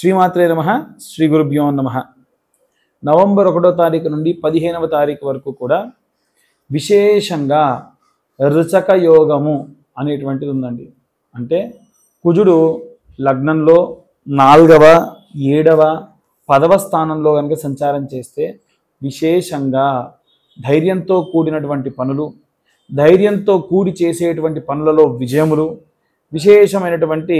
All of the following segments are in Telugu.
శ్రీమాత్రే నమః. శ్రీ గురుభ్యో నమః. నవంబర్ 1వ తారీఖు నుండి 15వ తారీఖు వరకు కూడా విశేషంగా రుచక యోగము అనేటువంటిది ఉందండి. అంటే కుజుడు లగ్నంలో 4వ 7వ 10వ స్థానంలో కనుక సంచారం చేస్తే విశేషంగా ధైర్యంతో కూడినటువంటి పనులు, ధైర్యంతో కూడి చేసేటువంటి పనులలో విజయములు, విశేషమైనటువంటి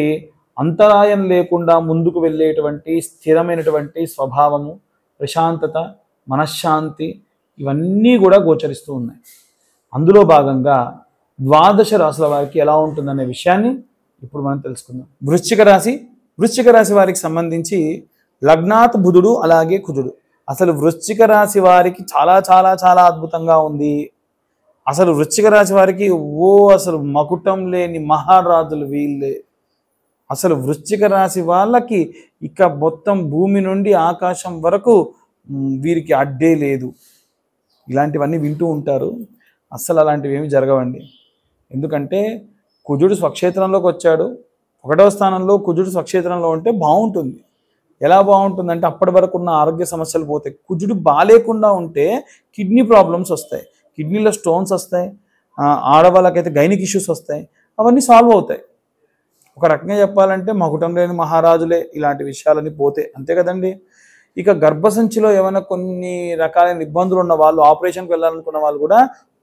అంతరాయం లేకుండా ముందుకు వెళ్ళేటువంటి స్థిరమైనటువంటి స్వభావము, ప్రశాంతత, మనశ్శాంతి ఇవన్నీ కూడా గోచరిస్తూ ఉన్నాయి. అందులో భాగంగా ద్వాదశ రాశుల వారికి ఎలా ఉంటుందనే విషయాన్ని ఇప్పుడు మనం తెలుసుకుందాం. వృశ్చిక రాశి వారికి సంబంధించి లగ్నాత్ బుధుడు అలాగే కుజుడు. అసలు వృశ్చిక రాశి వారికి చాలా చాలా చాలా అద్భుతంగా ఉంది. అసలు వృశ్చిక రాశి వారికి అసలు మకుటం లేని మహారాజులు వీళ్ళే. అసలు వృశ్చిక రాశి వాళ్ళకి ఇక మొత్తం భూమి నుండి ఆకాశం వరకు వీరికి అడ్డే లేదు. ఇలాంటివన్నీ వింటూ ఉంటారు. అస్సలు అలాంటివి ఏమి జరగవండి. ఎందుకంటే కుజుడు స్వక్షేత్రంలోకి వచ్చాడు. 1వ స్థానంలో కుజుడు స్వక్షేత్రంలో ఉంటే బాగుంటుంది. ఎలా బాగుంటుందంటే అప్పటి వరకు ఉన్న ఆరోగ్య సమస్యలు పోతాయి. కుజుడు బాగాలేకుండా ఉంటే కిడ్నీ ప్రాబ్లమ్స్ వస్తాయి, కిడ్నీలో స్టోన్స్ వస్తాయి, ఆడవాళ్ళకైతే గైనిక్ ఇష్యూస్ వస్తాయి. అవన్నీ సాల్వ్ అవుతాయి. ఒక రకంగా చెప్పాలంటే మకుటం లేని మహారాజులే ఇలాంటి విషయాలన్నీ పోతే, అంతే కదండి. ఇక గర్భసంచిలో ఏమైనా కొన్ని రకాలైన ఇబ్బందులు ఉన్న వాళ్ళు, ఆపరేషన్కి వెళ్ళాలనుకున్న వాళ్ళు కూడా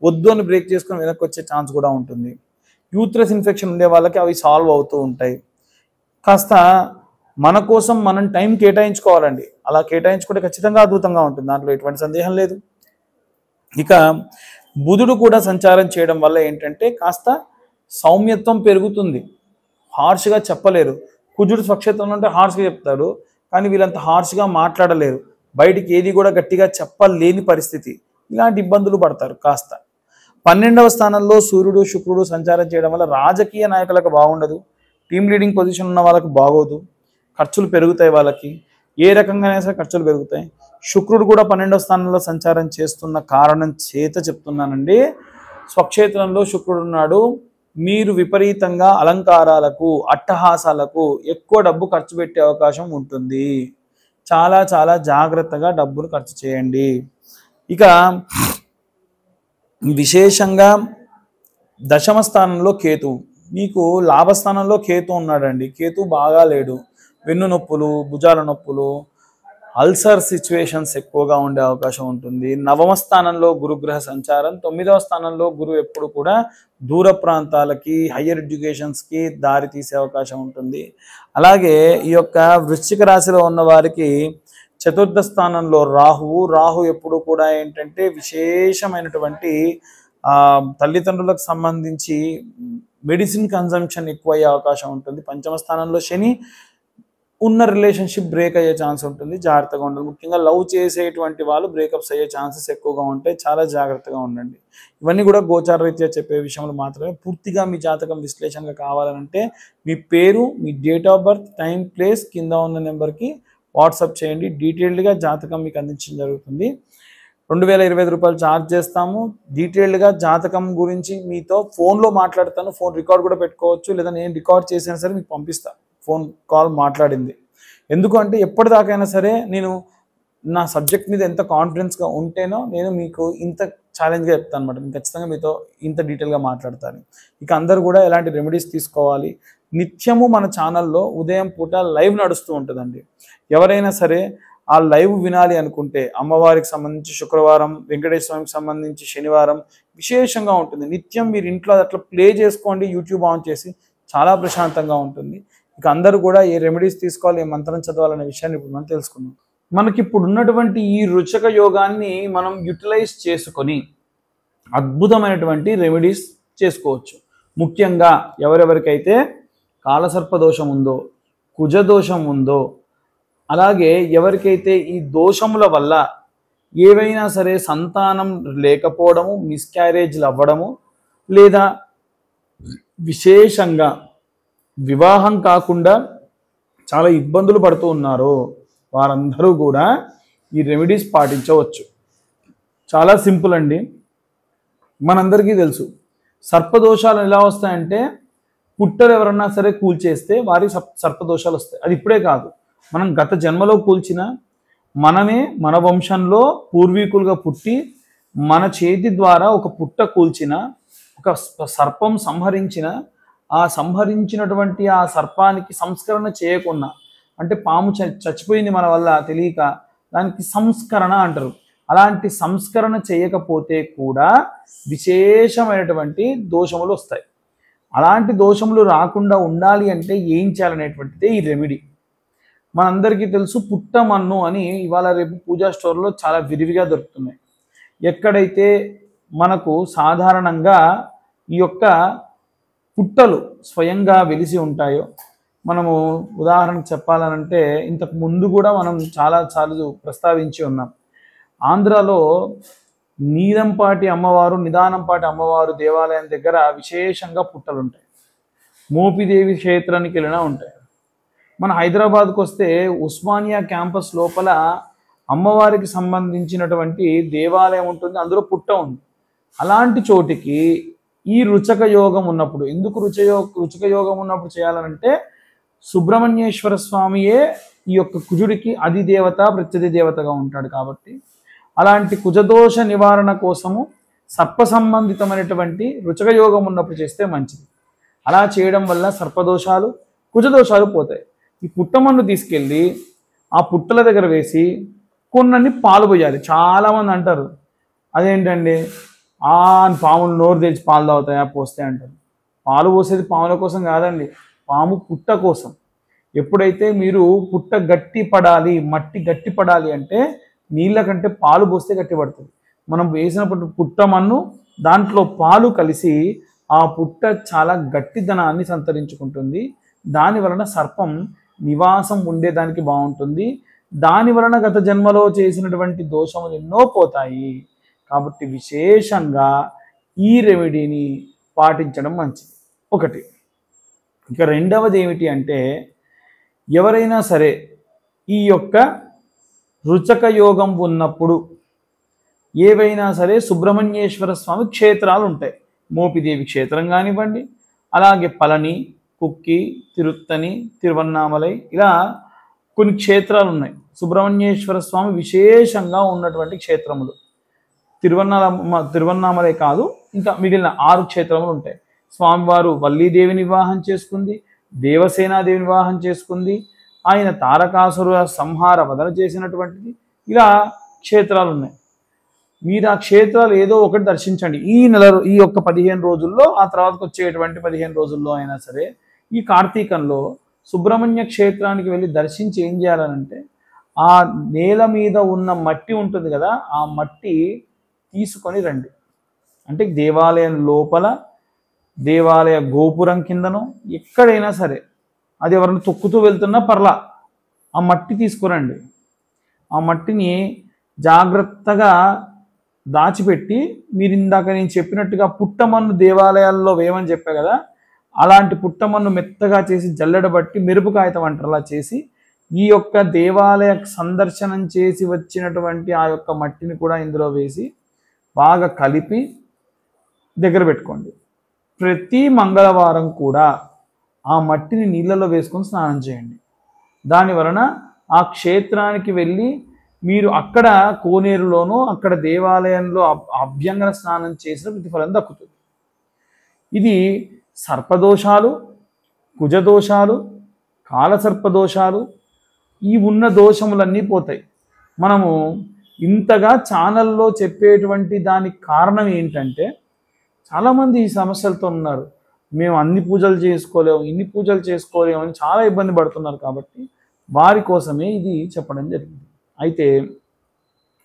వద్దు అని బ్రేక్ చేసుకొని వెనక్కి వచ్చే ఛాన్స్ కూడా ఉంటుంది. యూత్రస్ ఇన్ఫెక్షన్ ఉండే వాళ్ళకి అవి సాల్వ్ అవుతూ ఉంటాయి. కాస్త మన కోసం మనం టైం కేటాయించుకోవాలండి. అలా కేటాయించుకుంటే ఖచ్చితంగా అద్భుతంగా ఉంటుంది, దాంట్లో ఎటువంటి సందేహం లేదు. ఇక బుధుడు కూడా సంచారం చేయడం వల్ల ఏంటంటే కాస్త సౌమ్యత్వం పెరుగుతుంది. హార్ష్గా చెప్పలేరు. కుజుడు స్వక్షేత్రంలో ఉంటే హార్ష్గా చెప్తాడు, కానీ వీళ్ళంత హార్ష్గా మాట్లాడలేరు. బయటికి ఏది కూడా గట్టిగా చెప్పలేని పరిస్థితి. ఇలాంటి ఇబ్బందులు పడతారు. కాస్త 12వ స్థానంలో సూర్యుడు శుక్రుడు సంచారం చేయడం వల్ల రాజకీయ నాయకులకు బాగుండదు. టీమ్ లీడింగ్ పొజిషన్ ఉన్న వాళ్ళకి బాగోదు. ఖర్చులు పెరుగుతాయి. వాళ్ళకి ఏ రకంగానే సరే ఖర్చులు పెరుగుతాయి. శుక్రుడు కూడా 12వ స్థానంలో సంచారం చేస్తున్న కారణం చేత చెప్తున్నానండి. స్వక్షేత్రంలో శుక్రుడు ఉన్నాడు. మీరు విపరీతంగా అలంకారాలకు, అట్టహాసాలకు ఎక్కువ డబ్బు ఖర్చు పెట్టే అవకాశం ఉంటుంది. చాలా చాలా జాగ్రత్తగా డబ్బులు ఖర్చు చేయండి. ఇక విశేషంగా 10వ స్థానంలో కేతు, మీకు లాభస్థానంలో కేతు ఉన్నాడండి. కేతు బాగా లేడు. వెన్ను నొప్పులు, భుజాల నొప్పులు, అల్సర్ సిచ్యువేషన్స్ ఎక్కువగా ఉండే అవకాశం ఉంటుంది. 9వ స్థానంలో గురుగ్రహ సంచారం, 9వ స్థానంలో గురువు ఎప్పుడు కూడా దూర ప్రాంతాలకి, హయ్యర్ ఎడ్యుకేషన్స్కి దారి తీసే అవకాశం ఉంటుంది. అలాగే ఈ యొక్క వృశ్చిక రాశిలో ఉన్న వారికి 4వ స్థానంలో రాహు ఎప్పుడు కూడా ఏంటంటే విశేషమైనటువంటి తల్లిదండ్రులకు సంబంధించి మెడిసిన్ కన్జంప్షన్ ఎక్కువ అయ్యే అవకాశం ఉంటుంది. 5వ స్థానంలో శని, ఉన్న రిలేషన్షిప్ బ్రేక్ అయ్యే ఛాన్స్ ఉంటుంది. జాగ్రత్తగా ఉండాలి. ముఖ్యంగా లవ్ చేసేటువంటి వాళ్ళు బ్రేకప్స్ అయ్యే ఛాన్సెస్ ఎక్కువగా ఉంటాయి. చాలా జాగ్రత్తగా ఉండండి. ఇవన్నీ కూడా గోచార రీత్యా చెప్పే విషయంలో మాత్రమే. పూర్తిగా మీ జాతకం విశ్లేషణగా కావాలంటే మీ పేరు, మీ date of birth, time, place కింద ఉన్న నెంబర్కి వాట్సాప్ చేయండి. డీటెయిల్డ్గా జాతకం మీకు అందించడం జరుగుతుంది. 2025 రూపాయలు ఛార్జ్ చేస్తాము. డీటెయిల్డ్గా జాతకం గురించి మీతో ఫోన్లో మాట్లాడతాను. ఫోన్ రికార్డ్ కూడా పెట్టుకోవచ్చు, లేదా నేను రికార్డ్ చేసినా సరే మీకు పంపిస్తాను ఫోన్ కాల్ మాట్లాడింది. ఎందుకంటే ఎప్పటిదాకైనా సరే నేను నా సబ్జెక్ట్ మీద ఎంత కాన్ఫిడెన్స్గా ఉంటేనో నేను మీకు ఇంత ఛాలెంజ్గా చెప్తాను అనమాట. నేను ఖచ్చితంగా మీతో ఇంత డీటెయిల్గా మాట్లాడతాను. ఇక అందరూ కూడా ఎలాంటి రెమెడీస్ తీసుకోవాలి. నిత్యము మన ఛానల్లో ఉదయం పూట లైవ్ నడుస్తూ ఉంటుందండి. ఎవరైనా సరే ఆ లైవ్ వినాలి అనుకుంటే అమ్మవారికి సంబంధించి శుక్రవారం, వెంకటేశ్వర స్వామికి సంబంధించి శనివారం విశేషంగా ఉంటుంది. నిత్యం మీరు ఇంట్లో అట్లా ప్లే చేసుకోండి, యూట్యూబ్ ఆన్ చేసి, చాలా ప్రశాంతంగా ఉంటుంది. ఇక అందరూ కూడా ఏ రెమెడీస్ తీసుకోవాలి, ఏ మంత్రం చదవాలనే విషయాన్ని ఇప్పుడు మనం తెలుసుకుందాం. మనకి ఇప్పుడు ఉన్నటువంటి ఈ రుచక యోగాన్ని మనం యూటిలైజ్ చేసుకొని అద్భుతమైనటువంటి రెమెడీస్ చేసుకోవచ్చు. ముఖ్యంగా ఎవరెవరికైతే కాలసర్పదోషం ఉందో, కుజదోషం ఉందో, అలాగే ఎవరికైతే ఈ దోషముల వల్ల ఏవైనా సరే సంతానం లేకపోవడము, మిస్క్యారేజ్లు అవ్వడము, లేదా విశేషంగా వివాహం కాకుండా చాలా ఇబ్బందులు పడుతూ ఉన్నారో వారందరూ కూడా ఈ రెమెడీస్ పాటించవచ్చు. చాలా సింపుల్ అండి. మనందరికీ తెలుసు సర్పదోషాలు ఎలా వస్తాయంటే పుట్టలు ఎవరన్నా సరే కూల్చేస్తే వారి సర్పదోషాలు వస్తాయి. అది ఇప్పుడే కాదు, మనం గత జన్మలో కూల్చిన మనమే మన వంశంలో పూర్వీకులుగా పుట్టి మన చేతి ద్వారా ఒక పుట్ట కూల్చిన ఒక సర్పం సంహరించిన ఆ సంహరించినటువంటి ఆ సర్పానికి సంస్కరణ చేయకుండా అంటే పాము చచ్చిపోయింది మన వల్ల తెలియక దానికి సంస్కరణ అంటారు. అలాంటి సంస్కరణ చేయకపోతే కూడా విశేషమైనటువంటి దోషములు వస్తాయి. అలాంటి దోషములు రాకుండా ఉండాలి అంటే ఏం చేయాలనేటువంటిదే ఈ రెమెడీ. మనందరికీ తెలుసు పుట్టమన్ను అని ఇవాళ రేపు పూజా స్టోర్లో చాలా విరివిగా దొరుకుతున్నాయి. ఎక్కడైతే మనకు సాధారణంగా ఈ యొక్క పుట్టలు స్వయంగా వెలిసి ఉంటాయో, మనము ఉదాహరణకు చెప్పాలనంటే ఇంతకు ముందు కూడా మనం చాలాసార్లు ప్రస్తావించి ఉన్నాం. ఆంధ్రాలో నీలంపాటి అమ్మవారు, నిదానంపాటి అమ్మవారు దేవాలయం దగ్గర విశేషంగా పుట్టలు ఉంటాయి. మోపిదేవి క్షేత్రానికి వెళ్ళినా ఉంటాయి. మన హైదరాబాద్కు వస్తే ఉస్మానియా క్యాంపస్ లోపల అమ్మవారికి సంబంధించినటువంటి దేవాలయం ఉంటుంది, అందులో పుట్ట ఉంది. అలాంటి చోటికి ఈ రుచక యోగం ఉన్నప్పుడు, ఎందుకు రుచక యోగం ఉన్నప్పుడు చేయాలనంటే సుబ్రహ్మణ్యేశ్వర స్వామియే ఈ యొక్క కుజుడికి అధిదేవత ప్రత్యధి దేవతగా ఉంటాడు కాబట్టి అలాంటి కుజదోష నివారణ కోసము సర్ప సంబంధితమైనటువంటి రుచక యోగం ఉన్నప్పుడు చేస్తే మంచిది. అలా చేయడం వల్ల సర్పదోషాలు కుజదోషాలు పోతాయి. ఈ పుట్టమన్ను తీసుకెళ్ళి ఆ పుట్టల దగ్గర వేసి కొన్నన్ని పాలు పోయాలి. చాలామంది అంటారు అదేంటండి పాములు నోరు తెరిచి పాలు తాగుతాయా పోస్తే అంటారు. పాలు పోసేది పాముల కోసం కాదండి, పాము పుట్ట కోసం. ఎప్పుడైతే మీరు పుట్ట గట్టి పడాలి, మట్టి గట్టి పడాలి అంటే నీళ్ళ కంటే పాలు పోస్తే గట్టి పడుతుంది. మనం వేసినప్పుడు పుట్టమన్ను దాంట్లో పాలు కలిసి ఆ పుట్ట చాలా గట్టిదనాన్ని సంతరించుకుంటుంది. దాని వలన సర్పం నివాసం ఉండేదానికి బాగుంటుంది. దాని వలన గత జన్మలో చేసినటువంటి దోషములు ఎన్నో పోతాయి. కాబట్టి విశేషంగా ఈ రెమెడీని పాటించడం మంచిది. ఒకటి. ఇక రెండవది ఏమిటి అంటే ఎవరైనా సరే ఈ యొక్క రుచక యోగం ఉన్నప్పుడు ఏవైనా సరే సుబ్రహ్మణ్యేశ్వర స్వామి క్షేత్రాలు ఉంటాయి. మోపిదేవి క్షేత్రం కానివ్వండి, అలాగే పళని, కుక్కి, తిరుత్తని, తిరువన్నామలై, ఇలా కొన్ని క్షేత్రాలు ఉన్నాయి. సుబ్రహ్మణ్యేశ్వర స్వామి విశేషంగా ఉన్నటువంటి క్షేత్రములు తిరువన్నామలై కాదు, ఇంకా మిగిలిన 6 క్షేత్రములు ఉంటాయి. స్వామివారు వల్లీదేవిని వివాహం చేసుకుంది, దేవసేనాదేవిని వివాహం చేసుకుంది, ఆయన తారకాసుర సంహార వదన చేసినటువంటిది, ఇలా క్షేత్రాలు ఉన్నాయి. మీరు ఆ క్షేత్రాలు ఏదో ఒకటి దర్శించండి ఈ యొక్క 15 రోజుల్లో, ఆ తర్వాతకు వచ్చేటువంటి 15 రోజుల్లో అయినా సరే ఈ కార్తీకంలో సుబ్రహ్మణ్య క్షేత్రానికి వెళ్ళి దర్శించి ఏం చేయాలనంటే ఆ నేల మీద ఉన్న మట్టి ఉంటుంది కదా, ఆ మట్టి తీసుకొని రండి. అంటే దేవాలయం లోపల, దేవాలయ గోపురం కిందనో ఎక్కడైనా సరే అది ఎవరైనా తొక్కుతూ వెళ్తున్నా పర్లా ఆ మట్టి తీసుకురండి. ఆ మట్టిని జాగ్రత్తగా దాచిపెట్టి మీరు ఇందాక నేను చెప్పినట్టుగా పుట్టమన్ను దేవాలయాల్లో వేయమని చెప్పా కదా, అలాంటి పుట్టమన్ను మెత్తగా చేసి జల్లెడబట్టి మెరుపు కాగితం అంటారు చేసి ఈ యొక్క దేవాలయ సందర్శనం చేసి వచ్చినటువంటి ఆ యొక్క మట్టిని కూడా ఇందులో వేసి బాగా కలిపి దగ్గర పెట్టుకోండి. ప్రతి మంగళవారం కూడా ఆ మట్టిని నీళ్ళలో వేసుకొని స్నానం చేయండి. దాని వలన ఆ క్షేత్రానికి వెళ్ళి మీరు అక్కడ కోనేరులోనూ అక్కడ దేవాలయంలో అభ్యంగన స్నానం చేసిన ప్రతిఫలం దక్కుతుంది. ఇది సర్పదోషాలు, కుజదోషాలు, కాలసర్పదోషాలు, ఈ ఉన్న దోషములన్నీ పోతాయి. మనము ఇంతగా ఛానల్లో చెప్పేటువంటి దానికి కారణం ఏంటంటే చాలామంది ఈ సమస్యలతో ఉన్నారు. మేము అన్ని పూజలు చేసుకోలేము, ఇన్ని పూజలు చేసుకోలేము అని చాలా ఇబ్బంది పడుతున్నారు. కాబట్టి వారి కోసమే ఇది చెప్పడం జరిగింది. అయితే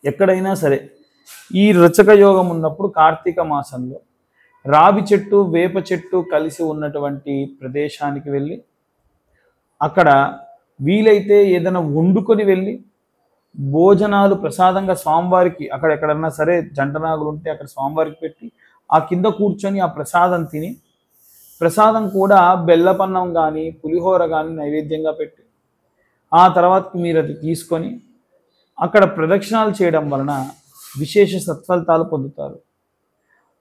ఎక్కడైనా సరే ఈ రుచక యోగం ఉన్నప్పుడు కార్తీక మాసంలో రావి చెట్టు, వేప చెట్టు కలిసి ఉన్నటువంటి ప్రదేశానికి వెళ్ళి అక్కడ వీలైతే ఏదైనా వండుకొని వెళ్ళి భోజనాలు ప్రసాదంగా స్వామివారికి అక్కడ ఎక్కడన్నా సరే జంటనాగులు ఉంటే అక్కడ స్వామివారికి పెట్టి ఆ కింద కూర్చొని ఆ ప్రసాదం తిని, ప్రసాదం కూడా బెల్లపన్నం కానీ పులిహోర కానీ నైవేద్యంగా పెట్టి ఆ తర్వాతకి మీరు అది తీసుకొని అక్కడ ప్రదక్షిణాలు చేయడం వలన విశేష సత్ఫలితాలు పొందుతారు.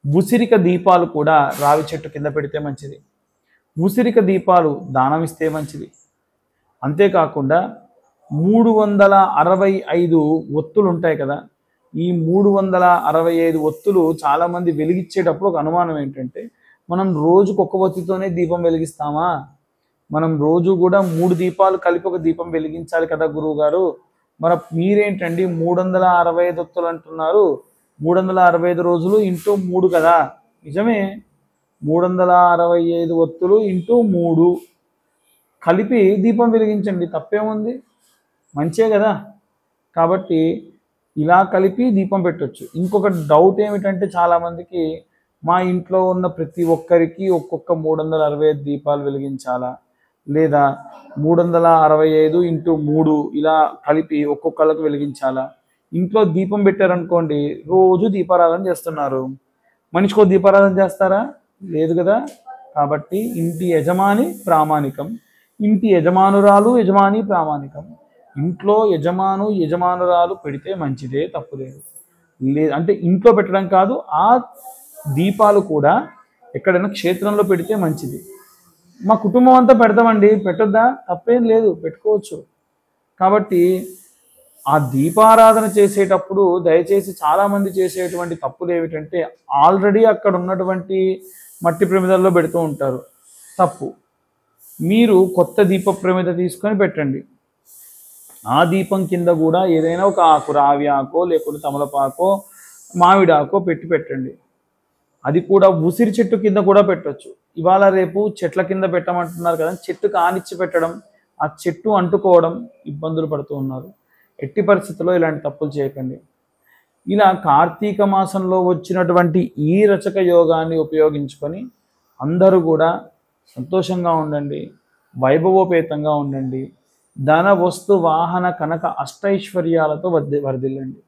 ఉసిరిక దీపాలు కూడా రావి చెట్టు కింద పెడితే మంచిది. ఉసిరిక దీపాలు దానం ఇస్తే మంచిది. అంతేకాకుండా 365 ఒత్తులు ఉంటాయి కదా. ఈ 365 ఒత్తులు చాలామంది వెలిగించేటప్పుడు ఒక అనుమానం ఏంటంటే, మనం రోజుకు ఒక ఒత్తితోనే దీపం వెలిగిస్తామా? మనం రోజు కూడా 3 దీపాలు కలిపి ఒక దీపం వెలిగించాలి కదా గురువు గారు. మరి మీరేంటండి 365 ఒత్తులు అంటున్నారు? 365 రోజులు ఇంటూ 3 కదా. నిజమే, 365 ఒత్తులు ఇంటూ 3 కలిపి దీపం వెలిగించండి, తప్పేముంది, మంచే కదా. కాబట్టి ఇలా కలిపి దీపం పెట్టొచ్చు. ఇంకొక డౌట్ ఏమిటంటే, చాలామందికి మా ఇంట్లో ఉన్న ప్రతి ఒక్కరికి ఒక్కొక్క 365 దీపాలు వెలిగించాలా, లేదా 365 ఇంటూ 3 ఇలా కలిపి ఒక్కొక్కళ్ళకు వెలిగించాలా? ఇంట్లో దీపం పెట్టారనుకోండి, రోజు దీపారాధన చేస్తున్నారు, మనిషికో దీపారాధన చేస్తారా? లేదు కదా. కాబట్టి ఇంటి యజమాని ప్రామాణికం, ఇంటి యజమానురాలు యజమాని ప్రామాణికం. ఇంట్లో యజమానురాలు పెడితే మంచిదే, తప్పులేదు. అంటే ఇంట్లో పెట్టడం కాదు, ఆ దీపాలు కూడా ఎక్కడైనా క్షేత్రంలో పెడితే మంచిది. మా కుటుంబం అంతా పెడతామండి, పెట్టొద్దా? తప్పేం లేదు, పెట్టుకోవచ్చు. కాబట్టి ఆ దీపారాధన చేసేటప్పుడు దయచేసి చాలామంది చేసేటువంటి తప్పులు ఏమిటంటే, ఆల్రెడీ అక్కడ ఉన్నటువంటి మట్టి ప్రమిదల్లో పెడుతూ ఉంటారు, తప్పు. మీరు కొత్త దీప ప్రమిద తీసుకొని పెట్టండి. ఆ దీపం కింద కూడా ఏదైనా ఒక ఆకు, రావి ఆకో లేకుంటే తమలపాకో మామిడాకో పెట్టండి. అది కూడా ఉసిరి చెట్టు కింద కూడా పెట్టవచ్చు. ఇవాళ రేపు చెట్ల కింద పెట్టమంటున్నారు కదా, చెట్టు కానిచ్చి పెట్టడం, ఆ చెట్టు అంటుకోవడం, ఇబ్బందులు పడుతూ ఉన్నారు. ఎట్టి పరిస్థితుల్లో ఇలాంటి తప్పులు చేయకండి. ఇలా కార్తీక మాసంలో వచ్చినటువంటి ఈ రచక యోగాన్ని ఉపయోగించుకొని అందరూ కూడా సంతోషంగా ఉండండి, వైభవోపేతంగా ఉండండి, ధన వస్తు వాహన కనక అష్టైశ్వర్యాలతో వర్ధిల్లండి.